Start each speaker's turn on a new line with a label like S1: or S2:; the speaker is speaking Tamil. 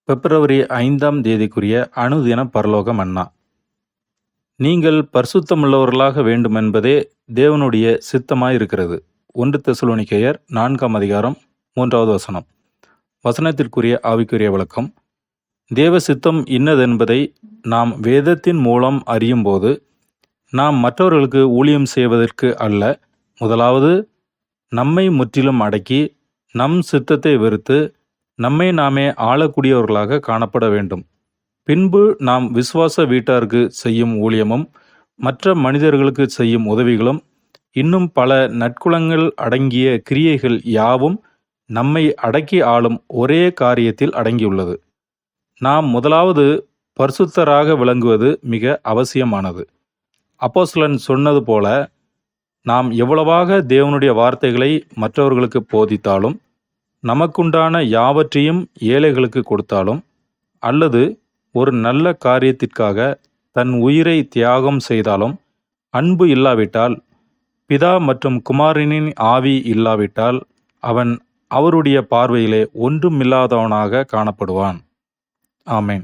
S1: பிப்ரவரி 5ஆம் தேதிக்குரிய அனுதின பரலோக மன்னா. நீங்கள் பரிசுத்தமுள்ளவர்களாக வேண்டுமென்பதே தேவனுடைய சித்தமாயிருக்கிறது. 1 தெசலோனிக்கேயர் 4ஆம் அதிகாரம் 3வது வசனம். வசனத்திற்குரிய ஆவிக்குரிய விளக்கம். தேவ சித்தம் இன்னதென்பதை நாம் வேதத்தின் மூலம் அறியும்போது, நாம் மற்றவர்களுக்கு ஊழியம் செய்வதற்கு அல்ல, முதலாவது நம்மை முற்றிலும் அடக்கி, நம் சித்தத்தை வெறுத்து, நம்மை நாமே ஆளக்கூடியவர்களாக காணப்பட வேண்டும். பின்பு நாம் விசுவாச வீட்டாருக்கு செய்யும் ஊழியமும், மற்ற மனிதர்களுக்கு செய்யும் உதவிகளும், இன்னும் பல நற்குணங்கள் அடங்கிய கிரியைகள் யாவும் நம்மை அடக்கி ஆளும் ஒரே காரியத்தில் அடங்கியுள்ளது. நாம் முதலாவது பரிசுத்தராக விளங்குவது மிக அவசியமானது. அப்போஸ்தலன் சொன்னது போல, நாம் எவ்வளவாக தேவனுடைய வார்த்தைகளை மற்றவர்களுக்கு போதித்தாலும், நமக்குண்டான யாவற்றையும் ஏழைகளுக்கு கொடுத்தாலும், அல்லது ஒரு நல்ல காரியத்திற்காக தன் உயிரை தியாகம் செய்தாலும், அன்பு இல்லாவிட்டால், பிதா மற்றும் குமாரனின் ஆவி இல்லாவிட்டால், அவன் அவருடைய பார்வையிலே ஒன்றுமில்லாதவனாக காணப்படுவான். ஆமென்.